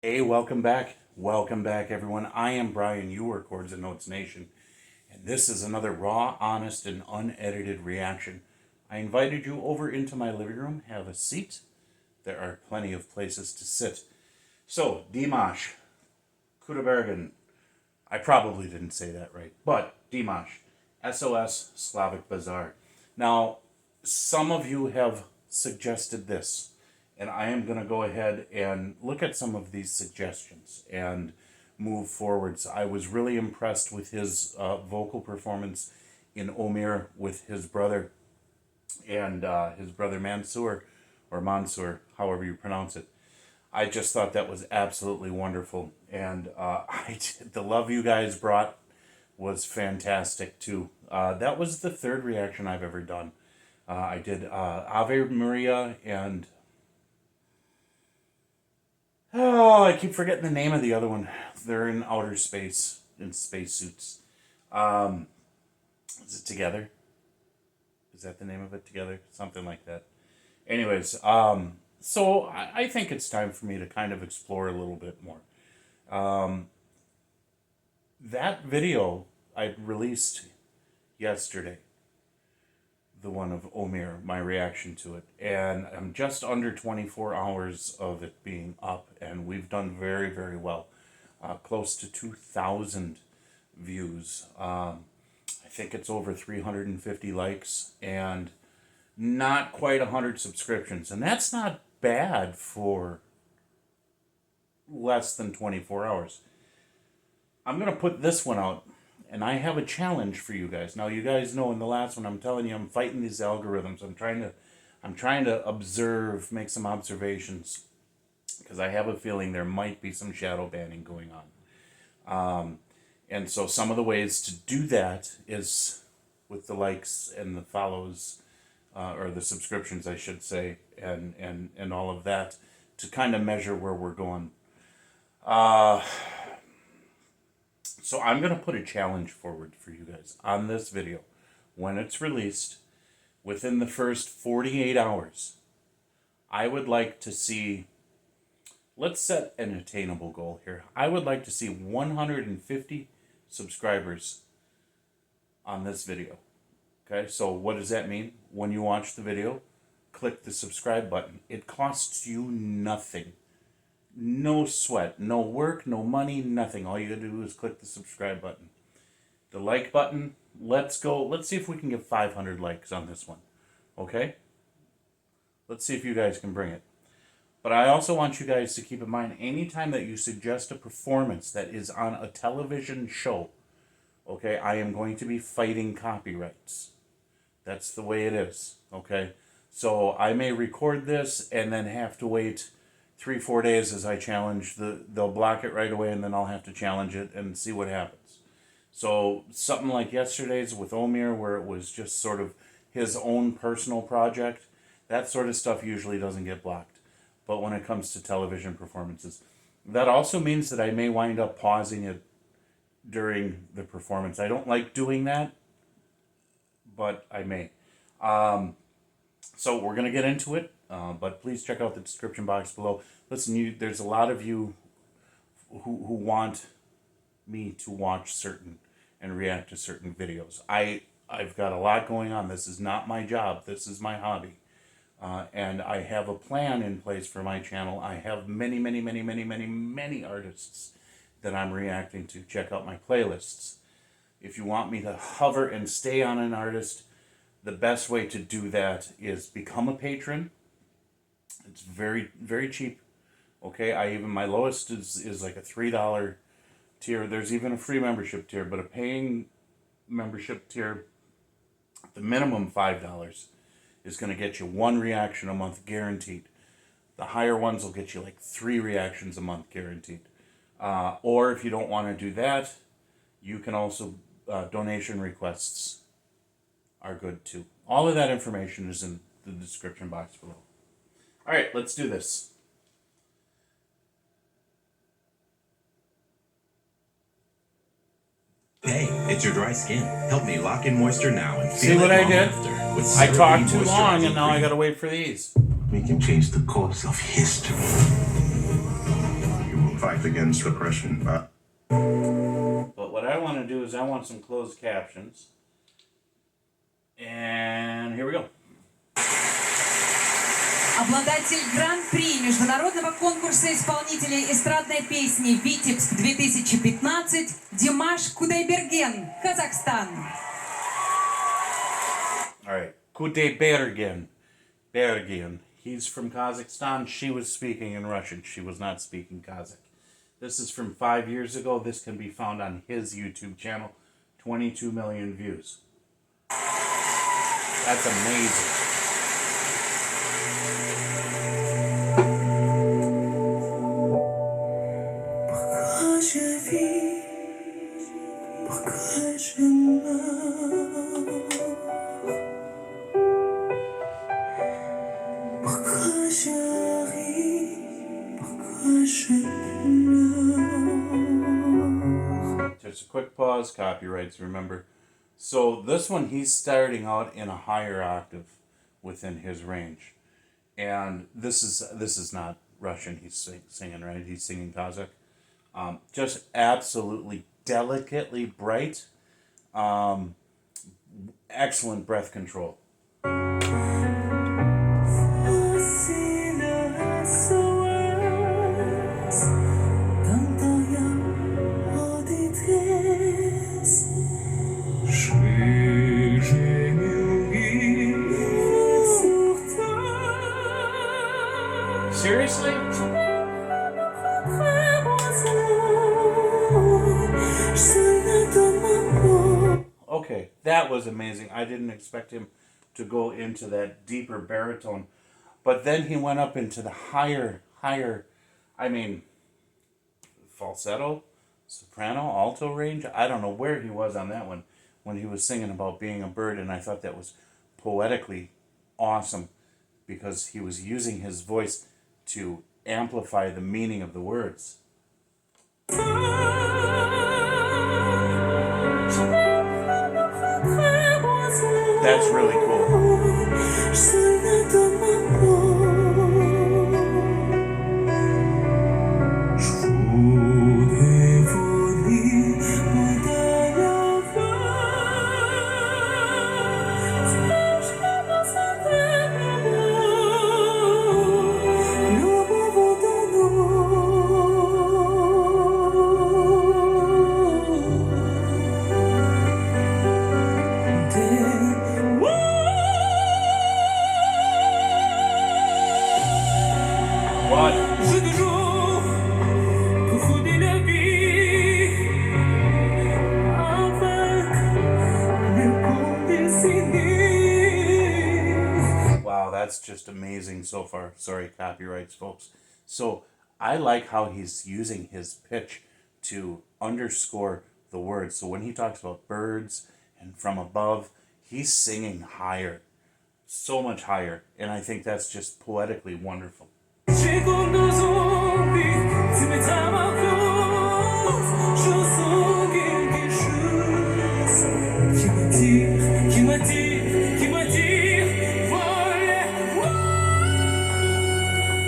Hey, welcome back. Welcome back, everyone. I am Brian, your Chords and Notes Nation, and this is another raw, honest, and unedited reaction. I invited you over into my living room. Have a seat. There are plenty of places to sit. So, Dimash, Qudaibergen. I probably didn't say that right, but Dimash, S.O.S, Slavic Bazaar. Now, some of you have suggested this, and I am going to go ahead and look at some of these suggestions and move forwards. I was really impressed with his vocal performance in Omer with his brother and his brother Mansour, or Mansour, however you pronounce it. I just thought that was absolutely wonderful, and the love you guys brought was fantastic too. That was the third reaction I've ever done. I did Ave Maria and I keep forgetting the name of the other one. They're in outer space in spacesuits. Is it Together? Is that the name of it? Together, something like that. Anyways, so I think it's time for me to kind of explore a little bit more. That video I released yesterday, the one of Omer, my reaction to it, and I'm just under 24 hours of it being up, and we've done very, very well. Close to 2,000 views. I think it's over 350 likes, and not quite 100 subscriptions, and that's not bad for less than 24 hours. I'm going to put this one out, and I have a challenge for you guys. Now, you guys know in the last one, I'm telling you, I'm fighting these algorithms. I'm trying to observe, make some observations, because I have a feeling there might be some shadow banning going on. And so some of the ways to do that is with the likes and the follows, or the subscriptions, I should say, and all of that, to kind of measure where we're going. So I'm going to put a challenge forward for you guys on this video. When it's released, within the first 48 hours, I would like to see, let's set an attainable goal here. I would like to see 150 subscribers on this video. Okay, so what does that mean? When you watch the video, click the subscribe button. It costs you nothing. No sweat, no work, no money, nothing. All you gotta do is click the subscribe button. The like button, let's go. Let's see if we can get 500 likes on this one. Okay? Let's see if you guys can bring it. But I also want you guys to keep in mind, anytime that you suggest a performance that is on a television show, okay, I am going to be fighting copyrights. That's the way it is, okay? So I may record this and then have to wait 3-4 days as I challenge they'll block it right away, and then I'll have to challenge it and see what happens. So something like yesterday's with Omer, where it was just sort of his own personal project, that sort of stuff usually doesn't get blocked. But when it comes to television performances, that also means that I may wind up pausing it during the performance. I don't like doing that, but I may. So we're going to get into it, but please check out the description box below. Listen, there's a lot of you who want me to watch certain and react to certain videos. I've got a lot going on. This is not my job. This is my hobby. And I have a plan in place for my channel. I have many artists that I'm reacting to. Check out my playlists. If you want me to hover and stay on an artist, the best way to do that is become a patron. It's very, very cheap. Okay, my lowest is like a $3 tier. There's even a free membership tier, but a paying membership tier, the minimum $5 is going to get you 1 reaction a month guaranteed. The higher ones will get you like 3 reactions a month guaranteed. Or if you don't want to do that, you can also, donation requests are good too. All of that information is in the description box below. All right, let's do this. Hey, it's your dry skin. Help me lock in moisture now and See what I did? I talked too long and now I gotta wait for these. We can change the course of history. You will fight against repression. But what I want to do is I want some closed captions. And here we go. Обладатель гран-при международного конкурса исполнителей эстрадной песни «Витебск 2015» Димаш Qudaibergen, Казахстан. All right, Qudaibergen. He's from Kazakhstan. She was speaking in Russian. She was not speaking Kazakh. This is from 5 years ago. This can be found on his YouTube channel. 22 million views. That's amazing. Just a quick pause, copyrights, remember. So this one, he's starting out in a higher octave within his range. And this is not Russian he's singing, right? He's singing Kazakh. Just absolutely delicately bright. Excellent breath control. Seriously? Okay, that was amazing. I didn't expect him to go into that deeper baritone. But then he went up into the higher, falsetto, soprano, alto range. I don't know where he was on that one when he was singing about being a bird, and I thought that was poetically awesome because he was using his voice to amplify the meaning of the words. That's really cool. Wow, that's just amazing so far. Sorry, copyrights, folks. So I like how he's using his pitch to underscore the words. So when he talks about birds and from above, he's singing higher, so much higher. And I think that's just poetically wonderful.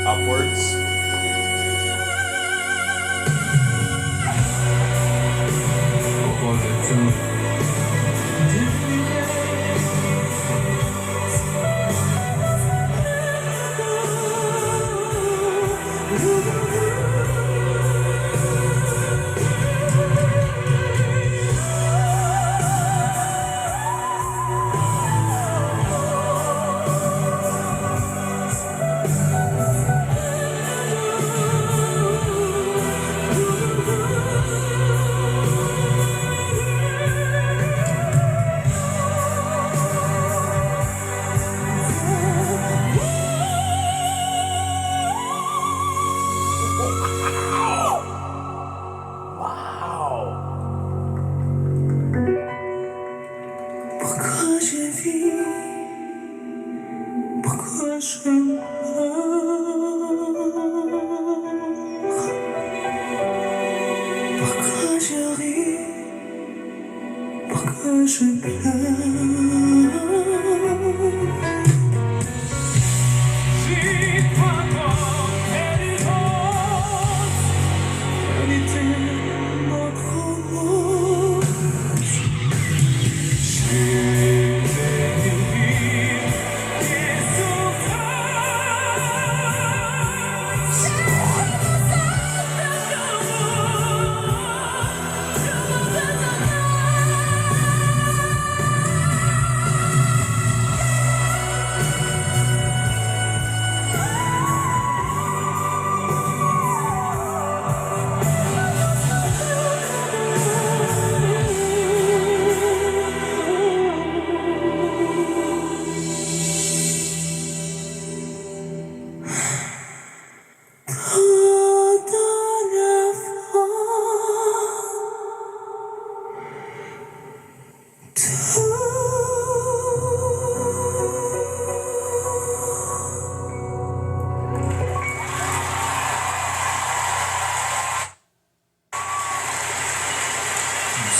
Upwards.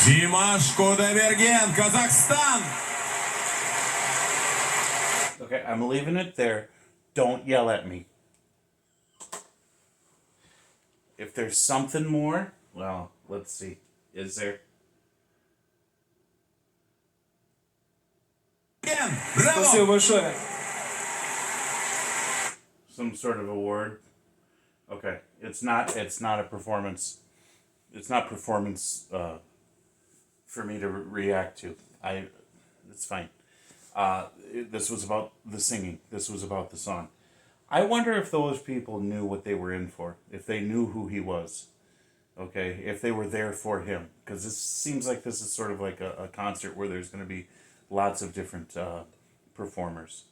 Dimash Qudaibergen, Kazakhstan. Okay, I'm leaving it there. Don't yell at me. If there's something more, well, let's see. Is there? Спасибо Bravo. большое. Some sort of award? Okay, it's not a performance. It's not performance for me to react to. It's fine. This was about the singing. This was about the song. I wonder if those people knew what they were in for. If they knew who he was. Okay, if they were there for him. Because this seems like this is sort of like a concert where there's going to be lots of different performers.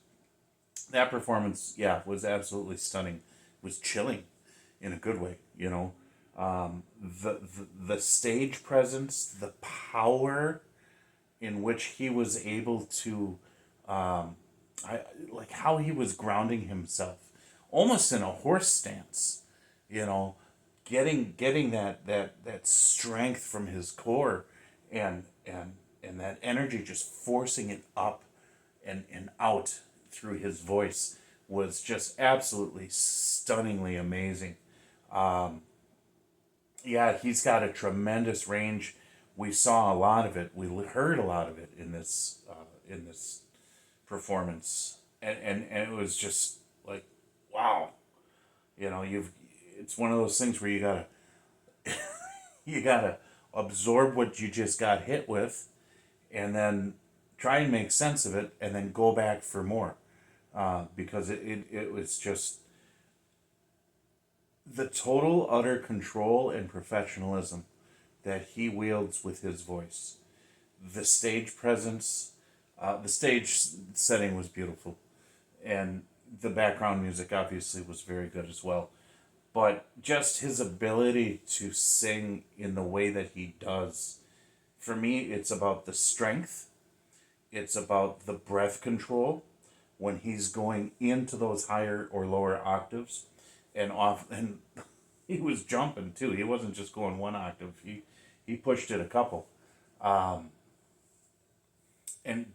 That performance, yeah, was absolutely stunning. It was chilling in a good way, you know. The stage presence, the power in which he was able to, like how he was grounding himself, almost in a horse stance, you know, getting that strength from his core, and that energy, just forcing it up and out through his voice, was just absolutely stunningly amazing. Yeah, he's got a tremendous range. We saw a lot of it. We heard a lot of it in this performance, and it was just like, wow, you know, it's one of those things where you gotta absorb what you just got hit with, and then try and make sense of it, and then go back for more, because it was just the total utter control and professionalism that he wields with his voice. The stage presence, the stage setting was beautiful, and the background music obviously was very good as well. But just his ability to sing in the way that he does, for me, it's about the strength. It's about the breath control when he's going into those higher or lower octaves, and off. And he was jumping too. He wasn't just going one octave. He pushed it a couple. And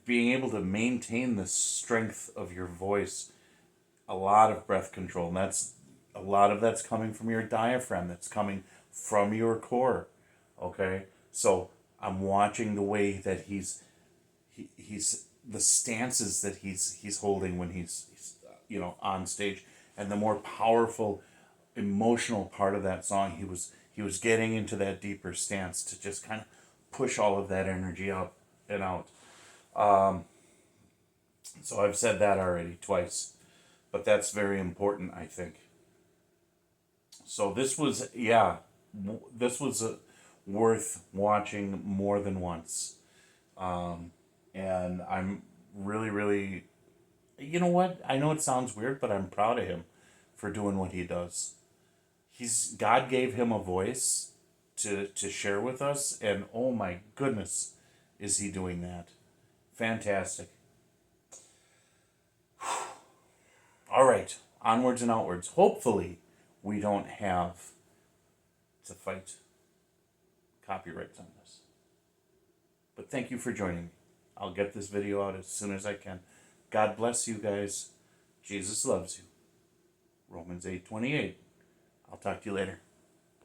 being able to maintain the strength of your voice, a lot of breath control, and a lot of that's coming from your diaphragm. That's coming from your core. Okay, so I'm watching the way that he's the stances that he's holding when he's you know, on stage, and the more powerful emotional part of that song, he was getting into that deeper stance to just kind of push all of that energy up and out. So I've said that already twice, but that's very important, I think. So this was, yeah, this was worth watching more than once. And I'm really, really, you know what? I know it sounds weird, but I'm proud of him for doing what he does. God gave him a voice to share with us, and oh my goodness, is he doing that. Fantastic. All right, onwards and outwards. Hopefully, we don't have to fight copyrights on this. But thank you for joining me. I'll get this video out as soon as I can. God bless you guys. Jesus loves you. Romans 8:28. I'll talk to you later.